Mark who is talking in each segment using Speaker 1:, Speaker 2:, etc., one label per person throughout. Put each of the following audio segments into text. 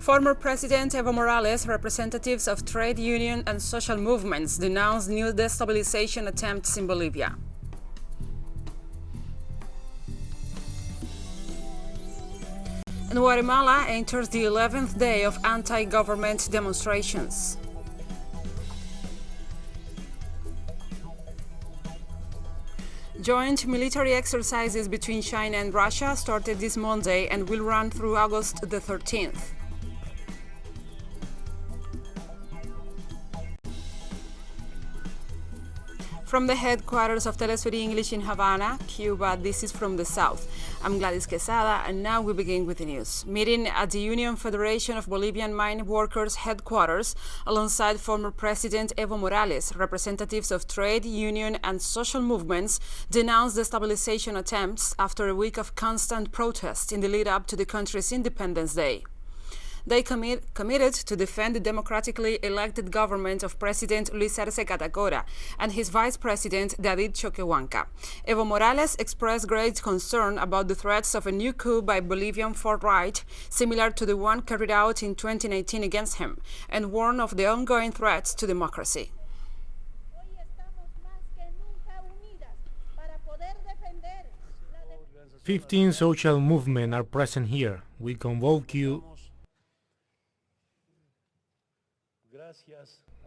Speaker 1: Former President Evo Morales, representatives of trade union and social movements denounced new destabilization attempts in Bolivia. And Guatemala enters the 11th day of anti-government demonstrations. Joint military exercises between China and Russia started this Monday and will run through August the 13th. From the headquarters of TeleSUR English in Havana, Cuba, this is From the South. I'm Gladys Quesada, and now we begin with the news. Meeting at the Union Federation of Bolivian Mine Workers headquarters, alongside former President Evo Morales, representatives of trade, union, and social movements denounced destabilization attempts after a week of constant protest in the lead-up to the country's Independence Day. They committed to defend the democratically elected government of President Luis Arce Catacora and his Vice President David Choquehuanca. Evo Morales expressed great concern about the threats of a new coup by Bolivian far-right, similar to the one carried out in 2019 against him, and warned of the ongoing threats to democracy.
Speaker 2: 15 social movements are present here. We convoke you,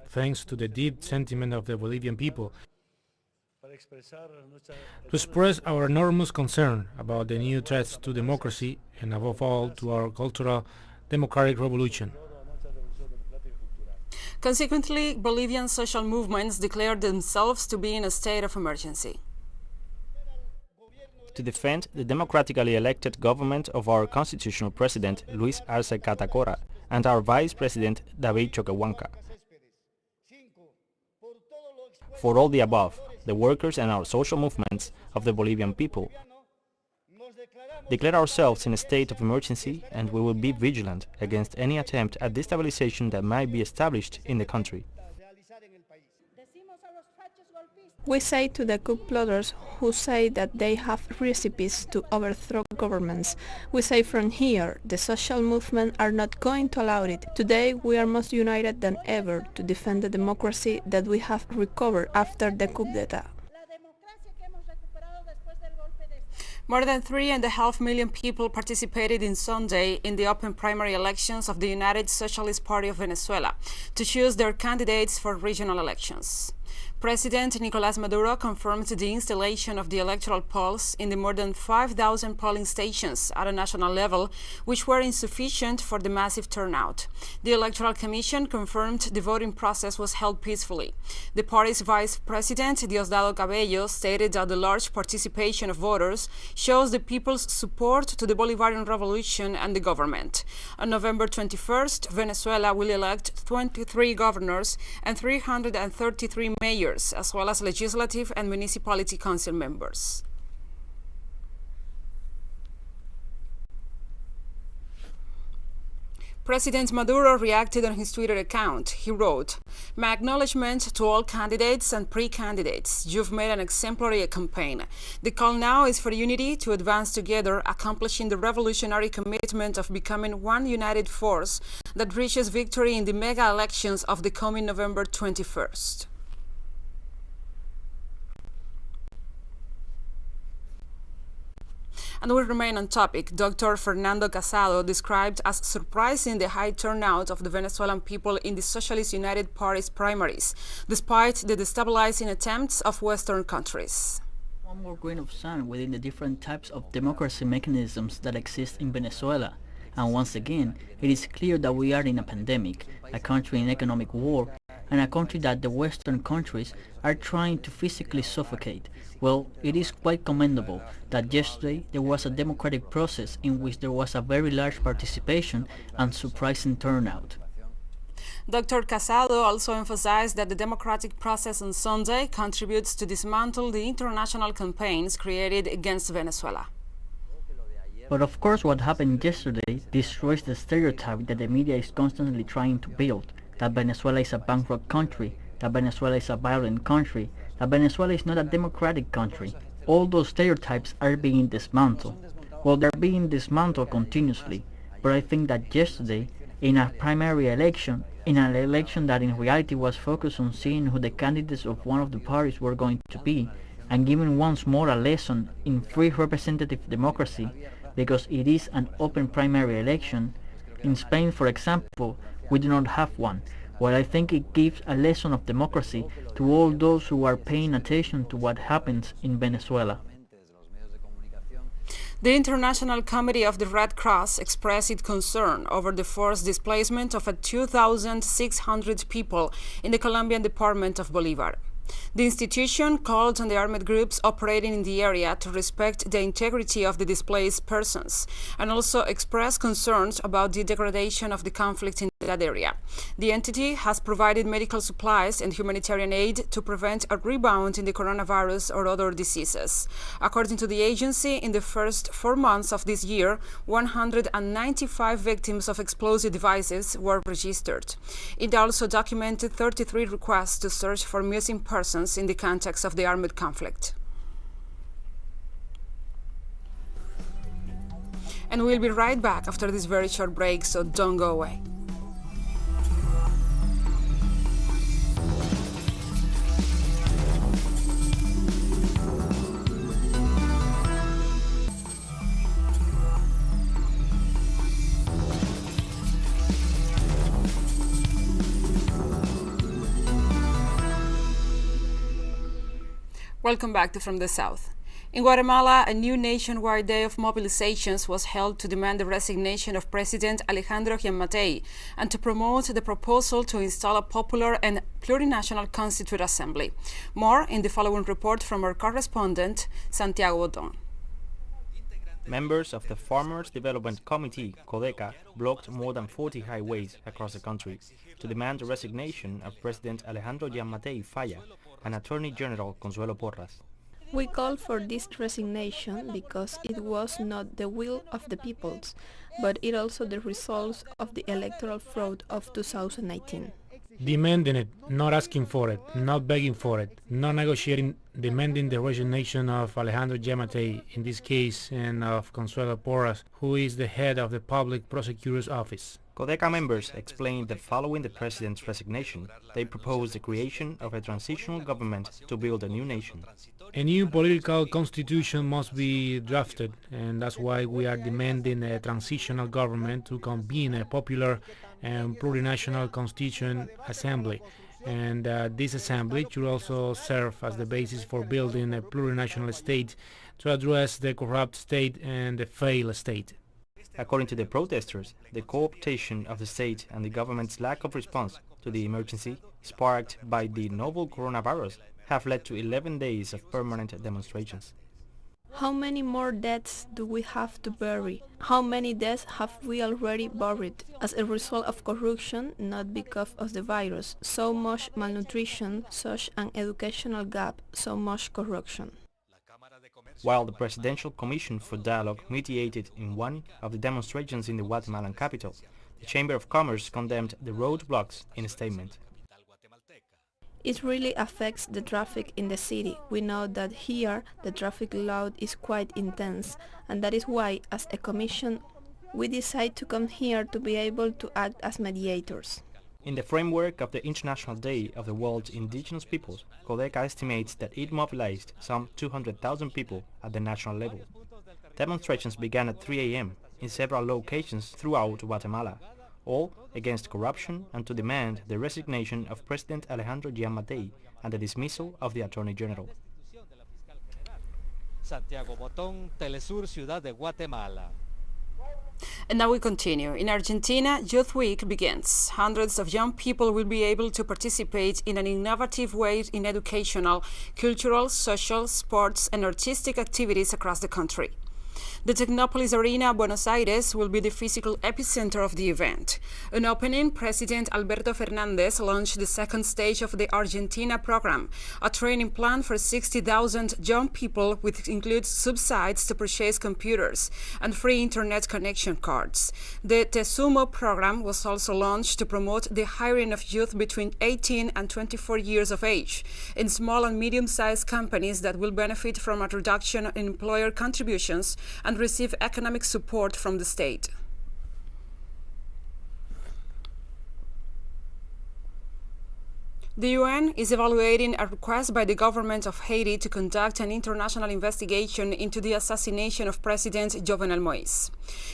Speaker 2: thanks to the deep sentiment of the Bolivian people, to express our enormous concern about the new threats to democracy and, above all, to our cultural democratic revolution.
Speaker 1: Consequently, Bolivian social movements declared themselves to be in a state of emergency.
Speaker 3: To defend the democratically elected government of our constitutional president, Luis Arce Catacora, and our Vice President, David Choquehuanca. For all the above, the workers and our social movements of the Bolivian people declare ourselves in a state of emergency, and we will be vigilant against any attempt at destabilization that might be established in the country.
Speaker 4: We say to the coup plotters who say that they have recipes to overthrow governments, we say from here, the social movement are not going to allow it. Today we are more united than ever to defend the democracy that we have recovered after the coup d'etat.
Speaker 1: More than 3.5 million people participated in Sunday in the open primary elections of the United Socialist Party of Venezuela to choose their candidates for regional elections. President Nicolás Maduro confirmed the installation of the electoral polls in the more than 5,000 polling stations at a national level, which were insufficient for the massive turnout. The Electoral Commission confirmed the voting process was held peacefully. The party's Vice President, Diosdado Cabello, stated that the large participation of voters shows the people's support to the Bolivarian Revolution and the government. On November 21st, Venezuela will elect 23 governors and 333 mayors, as well as legislative and municipality council members. President Maduro reacted on his Twitter account. He wrote, "My acknowledgement to all candidates and pre-candidates. You've made an exemplary campaign. The call now is for unity to advance together, accomplishing the revolutionary commitment of becoming one united force that reaches victory in the mega elections of the coming November 21st. And we remain on topic. Dr. Fernando Casado described as surprising the high turnout of the Venezuelan people in the Socialist United Party's primaries, despite the destabilizing attempts of Western countries.
Speaker 5: One more grain of sand within the different types of democracy mechanisms that exist in Venezuela. And once again, it is clear that we are in a pandemic, a country in economic war, and a country that the Western countries are trying to physically suffocate. Well, it is quite commendable that yesterday there was a democratic process in which there was a very large participation and surprising turnout.
Speaker 1: Dr. Casado also emphasized that the democratic process on Sunday contributes to dismantle the international campaigns created against Venezuela.
Speaker 5: But of course what happened yesterday destroys the stereotype that the media is constantly trying to build, that Venezuela is a bankrupt country, that Venezuela is a violent country, that Venezuela is not a democratic country. All those stereotypes are being dismantled. Well, they're being dismantled continuously, but I think that yesterday in a primary election, in an election that in reality was focused on seeing who the candidates of one of the parties were going to be, and giving once more a lesson in free representative democracy, because it is an open primary election. In Spain, for example, we do not have one, while I think it gives a lesson of democracy to all those who are paying attention to what happens in Venezuela.
Speaker 1: The International Committee of the Red Cross expressed its concern over the forced displacement of 2,600 people in the Colombian department of Bolívar. The institution called on the armed groups operating in the area to respect the integrity of the displaced persons and also expressed concerns about the degradation of the conflict in that area. The entity has provided medical supplies and humanitarian aid to prevent a rebound in the coronavirus or other diseases. According to the agency, in the first 4 months of this year, 195 victims of explosive devices were registered. It also documented 33 requests to search for missing persons in the context of the armed conflict. And we'll be right back after this very short break, so don't go away. Welcome back to From the South. In Guatemala, a new nationwide day of mobilizations was held to demand the resignation of President Alejandro Giammattei and to promote the proposal to install a popular and plurinational Constituent Assembly. More in the following report from our correspondent, Santiago Boton.
Speaker 3: Members of the Farmers Development Committee, CODECA, blocked more than 40 highways across the country to demand the resignation of President Alejandro Giammattei Falla and Attorney General Consuelo Porras.
Speaker 4: We call for this resignation because it was not the will of the peoples, but it also the results of the electoral fraud of 2019.
Speaker 2: Demanding it, not asking for it, not begging for it, not negotiating, demanding the resignation of Alejandro Giammattei in this case and of Consuelo Porras, who is the head of the Public Prosecutor's Office.
Speaker 3: CODECA members explained that following the president's resignation, they proposed the creation of a transitional government to build a new nation.
Speaker 2: A new political constitution must be drafted, and that's why we are demanding a transitional government to convene a popular and plurinational constituent assembly. And this assembly should also serve as the basis for building a plurinational state to address the corrupt state and the failed state.
Speaker 3: According to the protesters, the co-optation of the state and the government's lack of response to the emergency sparked by the novel coronavirus have led to 11 days of permanent demonstrations.
Speaker 4: How many more deaths do we have to bury? How many deaths have we already buried as a result of corruption, not because of the virus? So much malnutrition, such an educational gap, so much corruption.
Speaker 3: While the Presidential Commission for Dialogue mediated in one of the demonstrations in the Guatemalan capital, the Chamber of Commerce condemned the roadblocks in a statement.
Speaker 4: It really affects the traffic in the city. We know that here the traffic load is quite intense, and that is why, as a commission, we decide to come here to be able to act as mediators.
Speaker 3: In the framework of the International Day of the World's Indigenous Peoples, CODECA estimates that it mobilized some 200,000 people at the national level. Demonstrations began at 3 a.m. in several locations throughout Guatemala, all against corruption and to demand the resignation of President Alejandro Giammattei and the dismissal of the Attorney General.
Speaker 6: Santiago Boton, TeleSUR, Ciudad de Guatemala.
Speaker 1: And now we continue. In Argentina, Youth Week begins. Hundreds of young people will be able to participate in an innovative way in educational, cultural, social, sports, and artistic activities across the country. The Technopolis Arena, Buenos Aires, will be the physical epicenter of the event. On opening, President Alberto Fernández launched the second stage of the Argentina program, a training plan for 60,000 young people, which includes subsidies to purchase computers and free internet connection cards. The TESUMO program was also launched to promote the hiring of youth between 18 and 24 years of age in small and medium-sized companies that will benefit from a reduction in employer contributions and receive economic support from the state. The UN is evaluating a request by the government of Haiti to conduct an international investigation into the assassination of President Jovenel Moïse.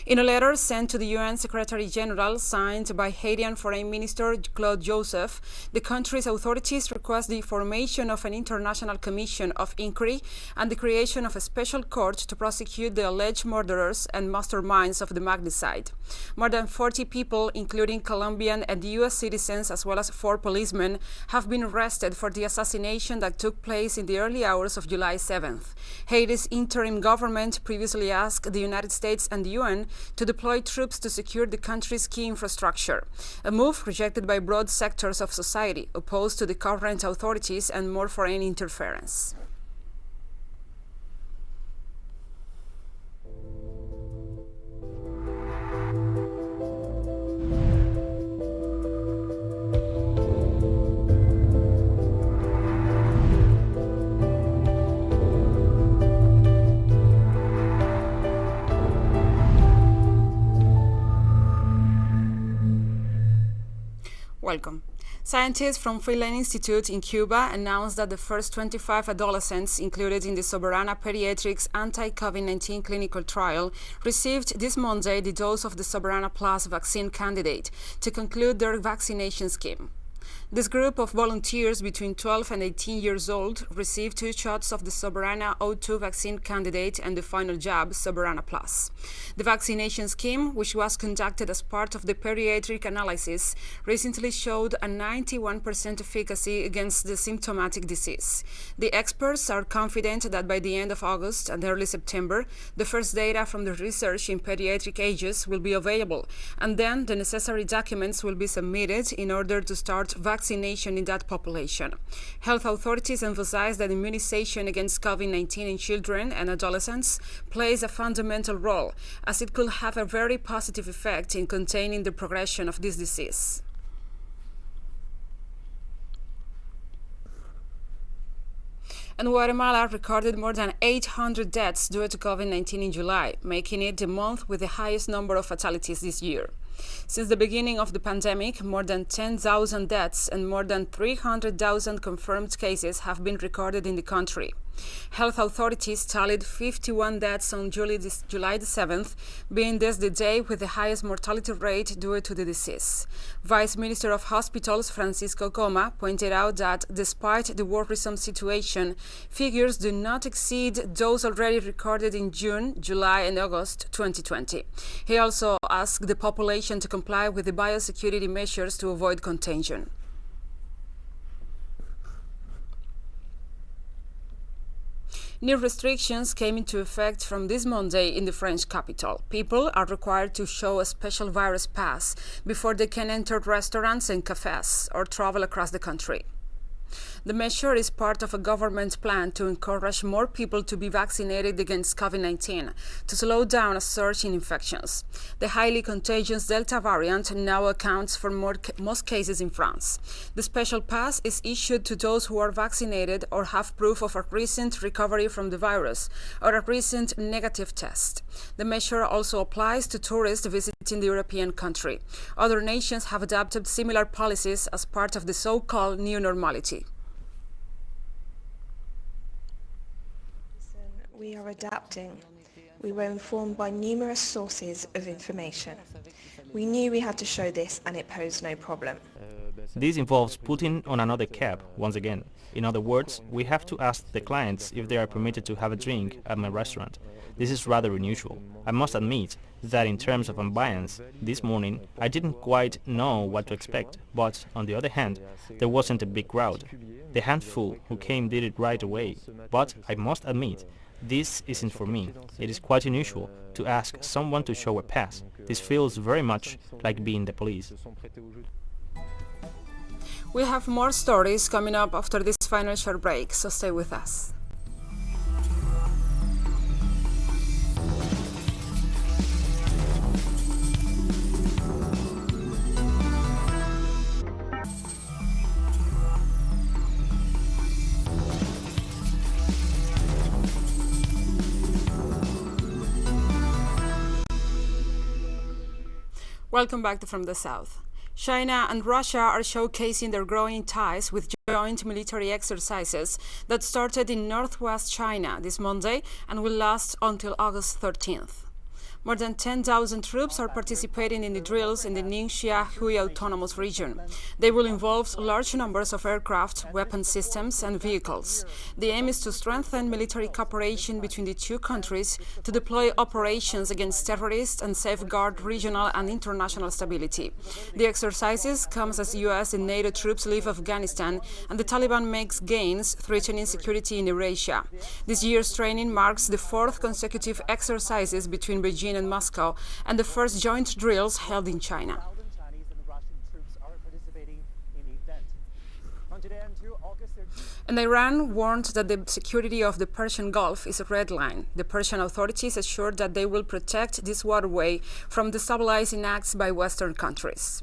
Speaker 1: In a letter sent to the UN Secretary General signed by Haitian Foreign Minister Claude Joseph, the country's authorities request the formation of an international commission of inquiry and the creation of a special court to prosecute the alleged murderers and masterminds of the magnicide. More than 40 people, including Colombian and US citizens as well as 4 policemen, have been arrested for the assassination that took place in the early hours of July 7th. Haiti's interim government previously asked the United States and the UN to deploy troops to secure the country's key infrastructure, a move rejected by broad sectors of society, opposed to the current authorities and more foreign interference. Welcome. Scientists from Freeland Institute in Cuba announced that the first 25 adolescents included in the Soberana Pediatrics anti-COVID-19 clinical trial received this Monday the dose of the Soberana Plus vaccine candidate to conclude their vaccination scheme. This group of volunteers between 12 and 18 years old received 2 shots of the Soberana O2 vaccine candidate and the final jab, Soberana Plus. The vaccination scheme, which was conducted as part of the pediatric analysis, recently showed a 91% efficacy against the symptomatic disease. The experts are confident that by the end of August and early September, the first data from the research in pediatric ages will be available, and then the necessary documents will be submitted in order to start vaccination in that population. Health authorities emphasize that immunization against COVID-19 in children and adolescents plays a fundamental role, as it could have a very positive effect in containing the progression of this disease. And Guatemala recorded more than 800 deaths due to COVID-19 in July, making it the month with the highest number of fatalities this year. Since the beginning of the pandemic, more than 10,000 deaths and more than 300,000 confirmed cases have been recorded in the country. Health authorities tallied 51 deaths on July the 7th, being this the day with the highest mortality rate due to the disease. Vice Minister of Hospitals Francisco Coma pointed out that despite the worrisome situation, figures do not exceed those already recorded in June, July and August 2020. He also asked the population to comply with the biosecurity measures to avoid contagion. New restrictions came into effect from this Monday in the French capital. People are required to show a special virus pass before they can enter restaurants and cafes or travel across the country. The measure is part of a government plan to encourage more people to be vaccinated against COVID-19 to slow down a surge in infections. The highly contagious Delta variant now accounts for most cases in France. The special pass is issued to those who are vaccinated or have proof of a recent recovery from the virus or a recent negative test. The measure also applies to tourists visiting the European country. Other nations have adopted similar policies as part of the so-called new normality.
Speaker 7: We are adapting. We were informed by numerous sources of information. We knew we had to show this and it posed no problem.
Speaker 3: This involves putting on another cap once again. In other words, we have to ask the clients if they are permitted to have a drink at my restaurant. This is rather unusual. I must admit that in terms of ambience, this morning I didn't quite know what to expect, but on the other hand, there wasn't a big crowd. The handful who came did it right away, but I must admit, this isn't for me. It is quite unusual to ask someone to show a pass. This feels very much like being the police.
Speaker 1: We have more stories coming up after this final short break, so stay with us. Welcome back to From the South. China and Russia are showcasing their growing ties with joint military exercises that started in northwest China this Monday and will last until August 13th. More than 10,000 troops are participating in the drills in the Ningxia Hui Autonomous Region. They will involve large numbers of aircraft, weapon systems and vehicles. The aim is to strengthen military cooperation between the two countries to deploy operations against terrorists and safeguard regional and international stability. The exercises come as US and NATO troops leave Afghanistan and the Taliban makes gains, threatening security in Eurasia. This year's training marks the fourth consecutive exercises between Beijing and Moscow, and the first joint drills held in China. And Iran warned that the security of the Persian Gulf is a red line. The Persian authorities assured that they will protect this waterway from destabilizing acts by Western countries.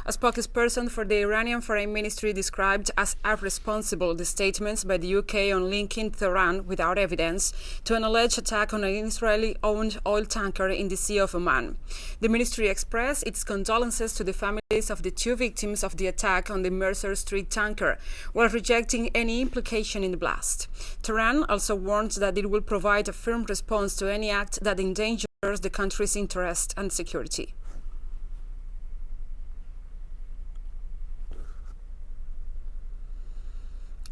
Speaker 1: A spokesperson for the Iranian Foreign Ministry described as irresponsible the statements by the UK on linking Tehran without evidence to an alleged attack on an Israeli-owned oil tanker in the Sea of Oman. The ministry expressed its condolences to the families of the two victims of the attack on the Mercer Street tanker, while rejecting any implication in the blast. Tehran also warned that it will provide a firm response to any act that endangers the country's interest and security.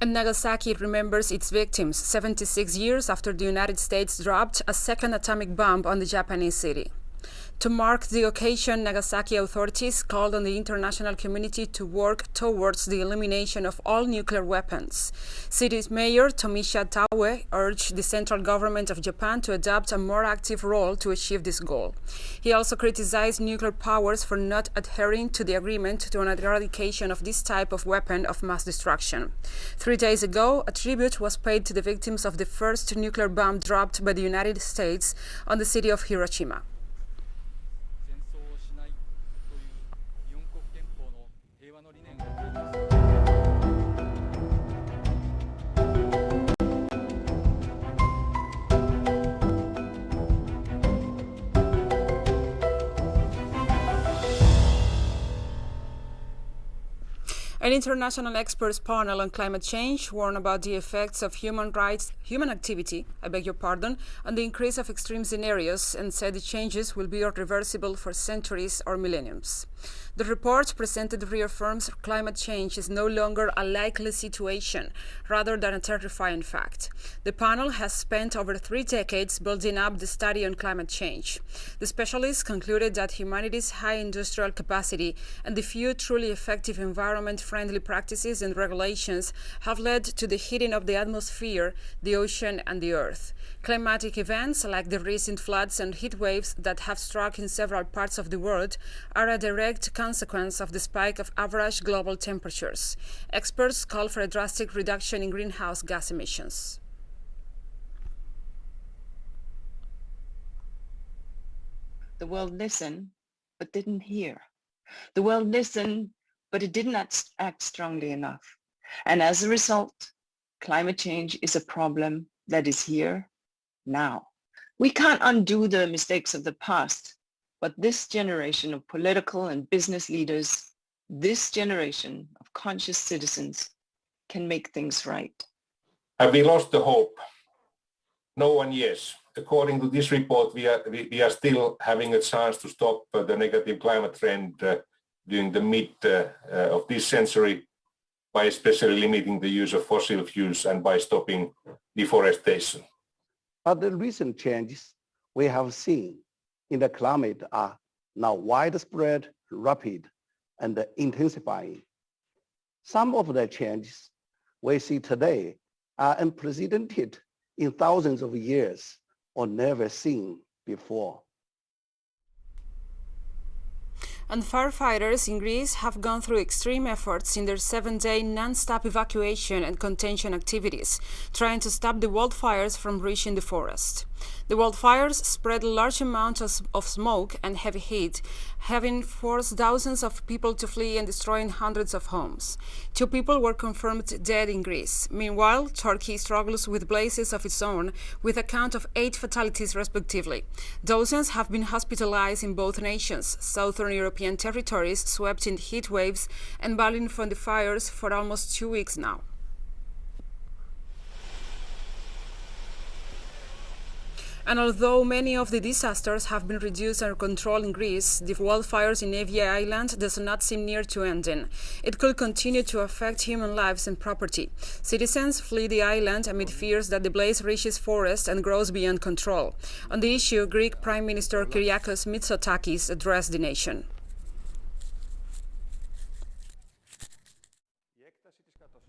Speaker 1: And Nagasaki remembers its victims 76 years after the United States dropped a second atomic bomb on the Japanese city. To mark the occasion, Nagasaki authorities called on the international community to work towards the elimination of all nuclear weapons. City's mayor, Tomisha Taue, urged the central government of Japan to adopt a more active role to achieve this goal. He also criticized nuclear powers for not adhering to the agreement to an eradication of this type of weapon of mass destruction. 3 days ago, a tribute was paid to the victims of the first nuclear bomb dropped by the United States on the city of Hiroshima. An international experts panel on climate change warned about the effects of human activity, on the increase of extreme scenarios and said the changes will be irreversible for centuries or millenniums. The report presented reaffirms climate change is no longer a likely situation, rather than a terrifying fact. The panel has spent over 3 decades building up the study on climate change. The specialists concluded that humanity's high industrial capacity and the few truly effective environment-friendly practices and regulations have led to the heating of the atmosphere, the ocean, and the earth. Climatic events like the recent floods and heat waves that have struck in several parts of the world are a direct consequence of the spike of average global temperatures. Experts call for a drastic reduction in greenhouse gas emissions.
Speaker 8: The world listened, but didn't hear. The world listened, but it did not act strongly enough. And as a result, climate change is a problem that is here now. We can't undo the mistakes of the past, but this generation of political and business leaders, this generation of conscious citizens can make things right.
Speaker 9: Have we lost the hope? No one, yes. According to this report, we are still having a chance to stop the negative climate trend during the mid of this century by especially limiting the use of fossil fuels and by stopping deforestation.
Speaker 10: But the recent changes we have seen in the climate are now widespread, rapid, and intensifying. Some of the changes we see today are unprecedented in thousands of years or never seen before.
Speaker 1: And firefighters in Greece have gone through extreme efforts in their 7-day non-stop evacuation and contention activities, trying to stop the wildfires from reaching the forest. The wildfires spread large amounts of smoke and heavy heat, having forced thousands of people to flee and destroying hundreds of homes. 2 people were confirmed dead in Greece. Meanwhile, Turkey struggles with blazes of its own, with a count of 8 fatalities respectively. Dozens have been hospitalized in both nations. Southern European territories swept in heat waves and battling from the fires for almost 2 weeks now. And although many of the disasters have been reduced under control in Greece, the wildfires in Evia Island does not seem near to ending. It could continue to affect human lives and property. Citizens flee the island amid fears that the blaze reaches forests and grows beyond control. On the issue, Greek Prime Minister Kyriakos Mitsotakis addressed the nation.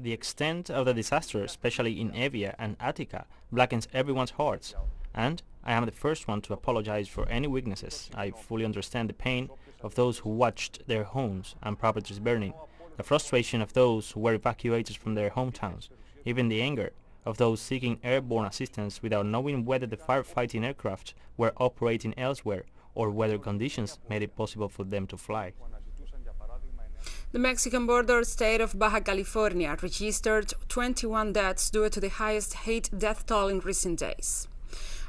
Speaker 3: The extent of the disaster, especially in Evia and Attica, blackens everyone's hearts. And I am the first one to apologize for any weaknesses. I fully understand the pain of those who watched their homes and properties burning, the frustration of those who were evacuated from their hometowns, even the anger of those seeking airborne assistance without knowing whether the firefighting aircraft were operating elsewhere or whether conditions made it possible for them to fly.
Speaker 1: The Mexican border state of Baja California registered 21 deaths due to the highest heat death toll in recent days.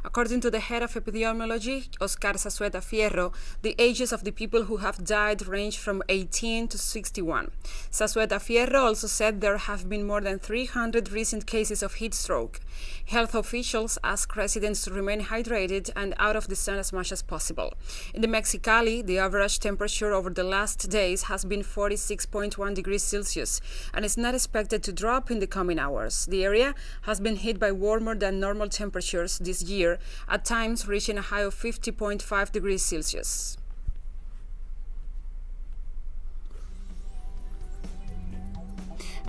Speaker 1: According to the head of epidemiology, Oscar Zazueta Fierro, the ages of the people who have died range from 18 to 61. Zazueta Fierro also said there have been more than 300 recent cases of heat stroke. Health officials ask residents to remain hydrated and out of the sun as much as possible. In the Mexicali, the average temperature over the last days has been 46.1 degrees Celsius and is not expected to drop in the coming hours. The area has been hit by warmer than normal temperatures this year, at times reaching a high of 50.5 degrees Celsius.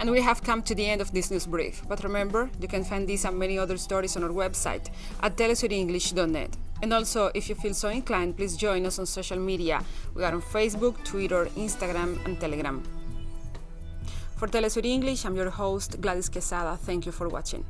Speaker 1: And we have come to the end of this news brief. But remember, you can find these and many other stories on our website at telesurenglish.net. And also, if you feel so inclined, please join us on social media. We are on Facebook, Twitter, Instagram, and Telegram. For TeleSUR English, I'm your host, Gladys Quesada. Thank you for watching.